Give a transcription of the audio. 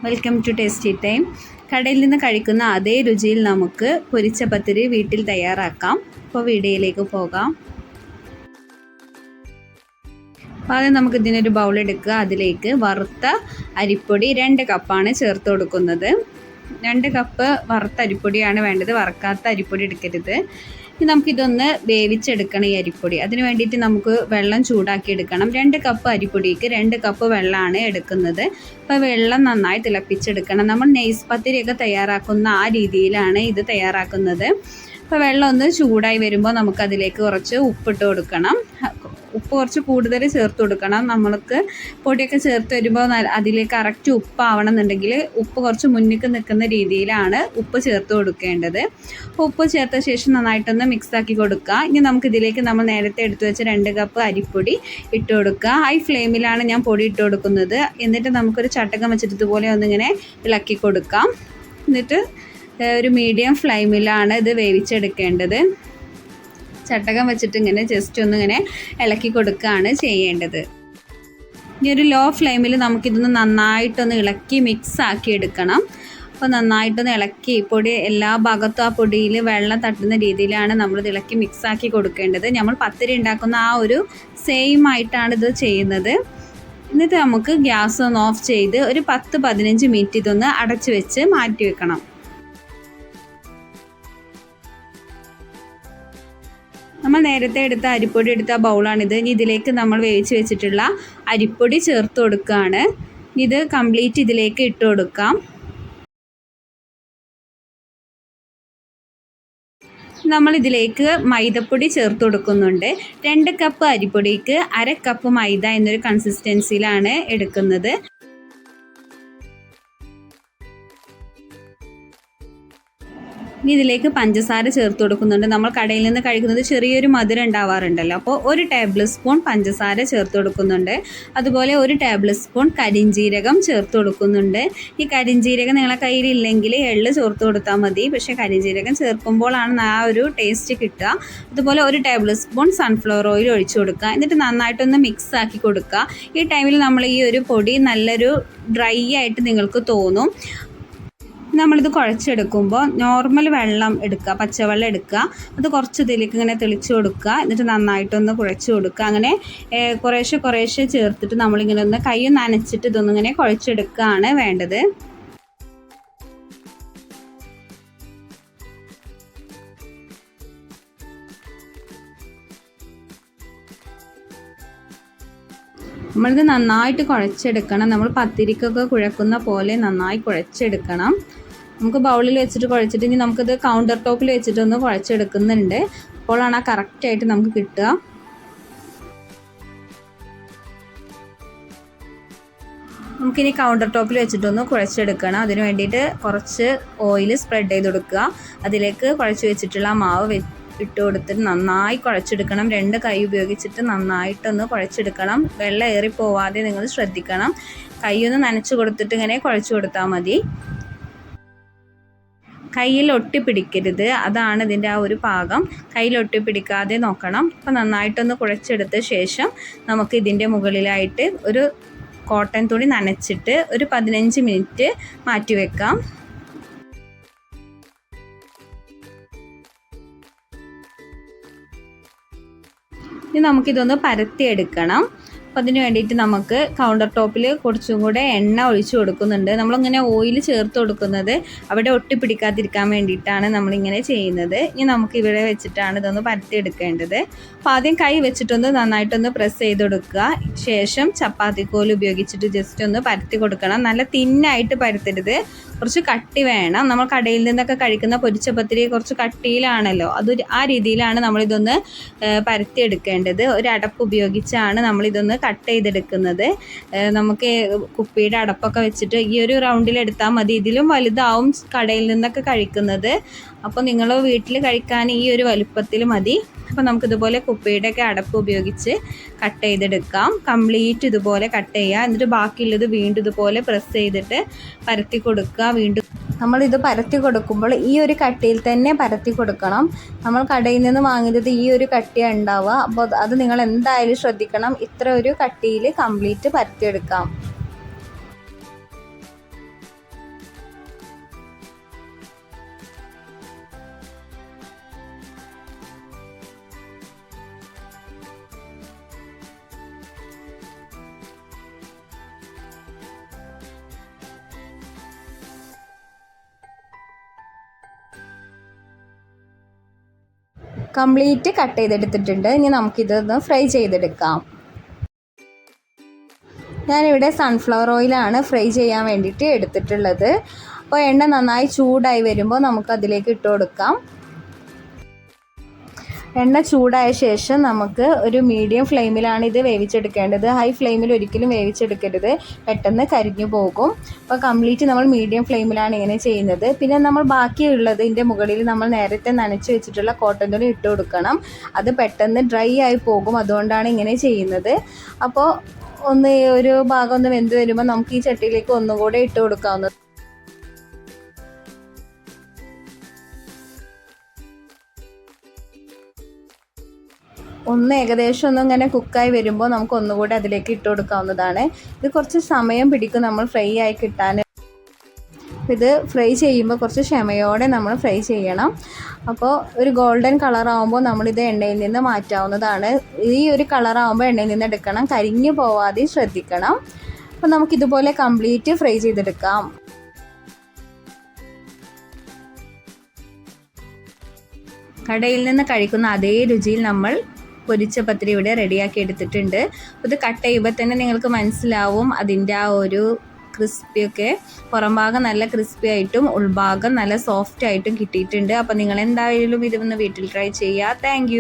Welcome to tasty time. കടയിൽ നിന്ന് കഴിക്കുന്ന അതേ രുചിയിൽ നമുക്ക് പൊരിച്ച പത്തിരി വീട്ടിൽ തയ്യാറാക്കാം. അപ്പോൾ വീഡിയോയിലേക്ക് പോകാം. ആദ്യം നമുക്ക് ഇതിനൊരു ബൗൾ എടുക്കുക. അതിലേക്ക് വറുത്ത അരിപ്പൊടി 2 കപ്പാണ് ചേർത്ത് കൊടുക്കുന്നത്. 2 കപ്പ് വറുത്ത അരിപ്പൊടിയാണ് വേണ്ടത്, വറക്കാത്ത അരിപ്പൊടി എടുക്കരുത്. ഇനി നമുക്കിതൊന്ന് വേവിച്ചെടുക്കണം ഈ അരിപ്പൊടി. അതിന് വേണ്ടിയിട്ട് നമുക്ക് വെള്ളം ചൂടാക്കി എടുക്കണം. 2 കപ്പ് അരിപ്പൊടിക്ക് 2 കപ്പ് വെള്ളമാണ് എടുക്കുന്നത്. അപ്പോൾ വെള്ളം നന്നായി തിളപ്പിച്ചെടുക്കണം. നമ്മൾ നെയ്സ് പത്തിരിയൊക്കെ തയ്യാറാക്കുന്ന ആ രീതിയിലാണ് ഇത് തയ്യാറാക്കുന്നത്. അപ്പോൾ വെള്ളം ഒന്ന് ചൂടായി വരുമ്പോൾ നമുക്കതിലേക്ക് കുറച്ച് ഉപ്പിട്ട് കൊടുക്കണം. ഉപ്പ് കുറച്ച് കൂടുതൽ ചേർത്ത് കൊടുക്കണം. നമ്മൾക്ക് പൊടിയൊക്കെ ചേർത്ത് വരുമ്പോൾ അതിലേക്ക് കറക്റ്റ് ഉപ്പാവണം എന്നുണ്ടെങ്കിൽ ഉപ്പ് കുറച്ച് മുന്നിക്ക് നിൽക്കുന്ന രീതിയിലാണ് ഉപ്പ് ചേർത്ത് കൊടുക്കേണ്ടത്. ഉപ്പ് ചേർത്ത ശേഷം നന്നായിട്ടൊന്ന് മിക്സാക്കി കൊടുക്കുക. ഇനി നമുക്കിതിലേക്ക് നമ്മൾ നേരത്തെ എടുത്തു വെച്ച 2 കപ്പ് അരിപ്പൊടി ഇട്ട് കൊടുക്കുക. ഹൈ ഫ്ലെയിമിലാണ് ഞാൻ പൊടി ഇട്ട് കൊടുക്കുന്നത്. എന്നിട്ട് നമുക്കൊരു ചട്ടകം വെച്ചിട്ട് ഇതുപോലെ ഒന്നിങ്ങനെ ഇളക്കി കൊടുക്കാം. എന്നിട്ട് ഒരു മീഡിയം ഫ്ലെയിമിലാണ് ഇത് വേവിച്ചെടുക്കേണ്ടത്. ചട്ടകം വെച്ചിട്ട് ഇങ്ങനെ ജസ്റ്റ് ഒന്നിങ്ങനെ ഇളക്കി കൊടുക്കുകയാണ് ചെയ്യേണ്ടത്. ഇനി ഒരു ലോ ഫ്ലെയിമിൽ നമുക്കിതൊന്ന് നന്നായിട്ടൊന്ന് ഇളക്കി മിക്സ് ആക്കി എടുക്കണം. അപ്പോൾ നന്നായിട്ടൊന്ന് ഇളക്കി പൊടി എല്ലാ ഭാഗത്തും ആ പൊടിയിൽ വെള്ളം തട്ടുന്ന രീതിയിലാണ് നമ്മളിത് ഇളക്കി മിക്സ് ആക്കി കൊടുക്കേണ്ടത്. നമ്മൾ പത്തിരി ഉണ്ടാക്കുന്ന ആ ഒരു സെയിം ആയിട്ടാണ് ഇത് ചെയ്യുന്നത്. എന്നിട്ട് നമുക്ക് ഗ്യാസ് ഒന്ന് ഓഫ് ചെയ്ത് ഒരു 10-15 മിനിറ്റ് ഇതൊന്ന് അടച്ചു വെച്ച് മാറ്റി വെക്കണം. നമ്മൾ നേരത്തെ എടുത്ത അരിപ്പൊടി എടുത്ത ബൗളാണിത്. ഇനി ഇതിലേക്ക് നമ്മൾ വേവിച്ച് വെച്ചിട്ടുള്ള അരിപ്പൊടി ചേർത്ത് കൊടുക്കുകയാണ്. ഇത് കംപ്ലീറ്റ് ഇതിലേക്ക് ഇട്ട് കൊടുക്കാം. നമ്മൾ ഇതിലേക്ക് മൈദപ്പൊടി ചേർത്ത് കൊടുക്കുന്നുണ്ട്. 2 കപ്പ് അരിപ്പൊടിക്ക് 1/2 കപ്പ് മൈദ എന്നൊരു കൺസിസ്റ്റൻസിയിലാണ് എടുക്കുന്നത്. ഇനി ഇതിലേക്ക് പഞ്ചസാര ചേർത്ത് കൊടുക്കുന്നുണ്ട്. നമ്മൾ കടയിൽ നിന്ന് കഴിക്കുന്നത് ചെറിയൊരു മധുരം ഉണ്ടാവാറുണ്ടല്ലോ, അപ്പോൾ 1 ടേബിൾ സ്പൂൺ പഞ്ചസാര ചേർത്ത് കൊടുക്കുന്നുണ്ട്. അതുപോലെ 1 ടേബിൾ സ്പൂൺ കരിഞ്ജീരകം ചേർത്ത് കൊടുക്കുന്നുണ്ട്. ഈ കരിഞ്ജീരകം നിങ്ങളെ കയ്യിലില്ലെങ്കിൽ എള്ള് ചേർത്ത് കൊടുത്താൽ മതി. പക്ഷേ കരിഞ്ജീരകം ചേർക്കുമ്പോഴാണ് ആ ഒരു ടേസ്റ്റ് കിട്ടുക. അതുപോലെ 1 ടേബിൾ സ്പൂൺ സൺഫ്ലവർ ഓയിൽ ഒഴിച്ചു കൊടുക്കുക. എന്നിട്ട് നന്നായിട്ടൊന്ന് മിക്സ് ആക്കി കൊടുക്കുക. ഈ ടൈമിൽ നമ്മൾ ഈ ഒരു പൊടി നല്ലൊരു ഡ്രൈ ആയിട്ട് നിങ്ങൾക്ക് തോന്നും. നമ്മളിത് കുഴച്ചെടുക്കുമ്പോൾ നോർമൽ വെള്ളം എടുക്കുക, പച്ചവെള്ളം എടുക്കുക. അത് കുറച്ച് ഇതിലേക്ക് ഇങ്ങനെ തെളിച്ച് കൊടുക്കുക. എന്നിട്ട് നന്നായിട്ടൊന്ന് കുഴച്ച് കൊടുക്കുക. അങ്ങനെ കുറേശ്ശെ ചേർത്തിട്ട് നമ്മളിങ്ങനെ ഒന്ന് കൈ നനച്ചിട്ട് ഇതൊന്നിങ്ങനെ കുഴച്ചെടുക്കുകയാണ് വേണ്ടത്. നമ്മളിത് നന്നായിട്ട് കുഴച്ചെടുക്കണം. നമ്മൾ പത്തിരിക്കൊക്കെ കുഴക്കുന്ന പോലെ നന്നായി കുഴച്ചെടുക്കണം. നമുക്ക് ബൗളിൽ വെച്ചിട്ട് കുഴച്ചിട്ട് ഇനി നമുക്കിത് കൗണ്ടർ ടോപ്പിൽ വെച്ചിട്ടൊന്ന് കുഴച്ചെടുക്കുന്നുണ്ട്. അപ്പോഴാണ് ആ കറക്റ്റായിട്ട് നമുക്ക് കിട്ടുക. നമുക്കിനി കൗണ്ടർ ടോപ്പിൽ വെച്ചിട്ടൊന്ന് കുഴച്ചെടുക്കണം. അതിന് വേണ്ടിയിട്ട് കുറച്ച് ഓയിൽ സ്പ്രെഡ് ചെയ്ത് കൊടുക്കുക. അതിലേക്ക് കുഴച്ച് വെച്ചിട്ടുള്ള മാവ് ഇട്ട് കൊടുത്തിട്ട് നന്നായി കുഴച്ചെടുക്കണം. 2 കൈ ഉപയോഗിച്ചിട്ട് നന്നായിട്ടൊന്ന് കുഴച്ചെടുക്കണം. വെള്ളം ഏറിപ്പോവാതെ നിങ്ങൾ ശ്രദ്ധിക്കണം. കൈയൊന്ന് നനച്ച് കൊടുത്തിട്ട് ഇങ്ങനെ കുഴച്ച് കൊടുത്താൽ മതി. കയ്യിൽ ഒട്ടിപ്പിടിക്കരുത്, അതാണ് ഇതിൻ്റെ ആ ഒരു പാകം. കയ്യിൽ ഒട്ടിപ്പിടിക്കാതെ നോക്കണം. അപ്പോൾ നന്നായിട്ടൊന്ന് കുഴച്ചെടുത്ത ശേഷം നമുക്ക് ഇതിൻ്റെ മുകളിലായിട്ട് ഒരു കോട്ടൺ തുണി നനച്ചിട്ട് ഒരു 15 മിനിറ്റ് മാറ്റി വെക്കാം. ഇനി നമുക്കിതൊന്ന് പരത്തിയെടുക്കണം. അപ്പോൾ അതിന് വേണ്ടിയിട്ട് നമുക്ക് കൗണ്ടർ ടോപ്പിൽ കുറച്ചും കൂടെ എണ്ണ ഒഴിച്ച് കൊടുക്കുന്നുണ്ട്. നമ്മളിങ്ങനെ ഓയിൽ ചേർത്ത് കൊടുക്കുന്നത് അവിടെ ഒട്ടിപ്പിടിക്കാതിരിക്കാൻ വേണ്ടിയിട്ടാണ് നമ്മളിങ്ങനെ ചെയ്യുന്നത്. ഇനി നമുക്ക് ഇവിടെ വെച്ചിട്ടാണ് ഇതൊന്ന് പരത്തിയെടുക്കേണ്ടത്. അപ്പോൾ ആദ്യം കൈ വെച്ചിട്ടൊന്ന് നന്നായിട്ടൊന്ന് പ്രസ് ചെയ്ത് കൊടുക്കുക. ശേഷം ചപ്പാത്തിക്കോൽ ഉപയോഗിച്ചിട്ട് ജസ്റ്റ് ഒന്ന് പരത്തി കൊടുക്കണം. നല്ല തിന്നായിട്ട് പരത്തരുത്, കുറച്ച് കട്ടി വേണം. നമ്മൾ കടയിൽ നിന്നൊക്കെ കഴിക്കുന്ന പൊരിച്ച പത്തിരി കുറച്ച് കട്ടിയിലാണല്ലോ, ആ രീതിയിലാണ് നമ്മളിതൊന്ന് പരത്തിയെടുക്കേണ്ടത്. ഒരു അടപ്പ് ഉപയോഗിച്ചാണ് നമ്മളിതൊന്ന് കട്ട് ചെയ്തെടുക്കുന്നത്. നമുക്ക് കുപ്പിയുടെ അടപ്പൊക്കെ വെച്ചിട്ട് ഈ ഒരു റൗണ്ടിൽ എടുത്താൽ മതി. ഇതിലും വലുതാവും കടയിൽ നിന്നൊക്കെ കഴിക്കുന്നത്. അപ്പോൾ നിങ്ങൾ വീട്ടിൽ കഴിക്കാൻ ഈ ഒരു വലുപ്പത്തിൽ മതി. അപ്പോൾ നമുക്കിതുപോലെ കുപ്പിയുടെയൊക്കെ അടപ്പ് ഉപയോഗിച്ച് കട്ട് ചെയ്തെടുക്കാം. കംപ്ലീറ്റ് ഇതുപോലെ കട്ട് ചെയ്യുക. എന്നിട്ട് ബാക്കിയുള്ളത് വീണ്ടും ഇതുപോലെ പ്രസ് ചെയ്തിട്ട് പരത്തി കൊടുക്കുക. വീണ്ടും നമ്മളിത് പരത്തി കൊടുക്കുമ്പോൾ ഈ ഒരു കട്ടിയിൽ തന്നെ പരത്തി കൊടുക്കണം. നമ്മൾ കടയിൽ നിന്ന് വാങ്ങിയത് ഈ ഒരു കട്ടിയാണ് ഉണ്ടാവുക. അപ്പോൾ അത് നിങ്ങൾ എന്തായാലും ശ്രദ്ധിക്കണം. ഇത്ര ഒരു കട്ടിയിൽ കംപ്ലീറ്റ് പരത്തിയെടുക്കാം. കംപ്ലീറ്റ് കട്ട് ചെയ്തെടുത്തിട്ടുണ്ട്. ഇനി നമുക്കിതൊന്ന് ഫ്രൈ ചെയ്തെടുക്കാം. ഞാനിവിടെ സൺഫ്ലവർ ഓയിലാണ് ഫ്രൈ ചെയ്യാൻ വേണ്ടിയിട്ട് എടുത്തിട്ടുള്ളത്. അപ്പോൾ എണ്ണ നന്നായി ചൂടായി വരുമ്പോൾ നമുക്കതിലേക്ക് ഇട്ട് കൊടുക്കാം. എണ്ണ ചൂടായ ശേഷം നമുക്ക് ഒരു മീഡിയം ഫ്ലെയിമിലാണ് ഇത് വേവിച്ചെടുക്കേണ്ടത്. ഹൈ ഫ്ലെയിമിൽ ഒരിക്കലും വേവിച്ചെടുക്കരുത്, പെട്ടെന്ന് കരിഞ്ഞു പോകും. അപ്പോൾ കംപ്ലീറ്റ് നമ്മൾ മീഡിയം ഫ്ലെയിമിലാണ് ഇങ്ങനെ ചെയ്യുന്നത്. പിന്നെ നമ്മൾ ബാക്കിയുള്ളതിൻ്റെ മുകളിൽ നമ്മൾ നേരത്തെ നനച്ച് വെച്ചിട്ടുള്ള കോട്ടൺ തുണി ഇട്ട് കൊടുക്കണം. അത് പെട്ടെന്ന് ഡ്രൈ ആയി പോകും, അതുകൊണ്ടാണ് ഇങ്ങനെ ചെയ്യുന്നത്. അപ്പോൾ ഒരു ഭാഗം ഒന്ന് വെന്ത് വരുമ്പോൾ നമുക്ക് ഈ ചട്ടിയിലേക്ക് ഒന്നുകൂടെ ഇട്ട് കൊടുക്കാവുന്നത്. ഏകദേശം ഇങ്ങനെ കുക്കായി വരുമ്പോൾ നമുക്ക് ഒന്നുകൂടി അതിലേക്ക് ഇട്ട് കൊടുക്കാവുന്നതാണ്. ഇത് കുറച്ച് സമയം പിടിക്കും നമ്മൾ ഫ്രൈ ആയി കിട്ടാൻ. ഇത് ഫ്രൈ ചെയ്യുമ്പോൾ കുറച്ച് ക്ഷമയോടെ നമ്മൾ ഫ്രൈ ചെയ്യണം. അപ്പോൾ ഒരു ഗോൾഡൻ കളറാകുമ്പോൾ നമ്മളിത് എണ്ണയിൽ നിന്ന് മാറ്റാവുന്നതാണ്. ഈ ഒരു കളറാകുമ്പോൾ എണ്ണയിൽ നിന്ന് എടുക്കണം, കരിഞ്ഞു പോവാതെ ശ്രദ്ധിക്കണം. അപ്പോൾ നമുക്കിതുപോലെ കംപ്ലീറ്റ് ഫ്രൈ ചെയ്തെടുക്കാം. കടയിൽ നിന്ന് കഴിക്കുന്ന അതേ രുചിയിൽ നമ്മൾ പൊരിച്ച പത്തിരി ഇവിടെ റെഡിയാക്കി എടുത്തിട്ടുണ്ട്. ഇത് കട്ട് ചെയ്യുമ്പോൾ തന്നെ നിങ്ങൾക്ക് മനസ്സിലാവും അതിൻ്റെ ആ ഒരു ക്രിസ്പിയൊക്കെ. പുറം ഭാഗം നല്ല ക്രിസ്പി ആയിട്ടും ഉൾഭാഗം നല്ല സോഫ്റ്റ് ആയിട്ടും കിട്ടിയിട്ടുണ്ട്. അപ്പോൾ നിങ്ങൾ എന്തായാലും ഇതൊന്ന് വീട്ടിൽ ട്രൈ ചെയ്യുക. താങ്ക്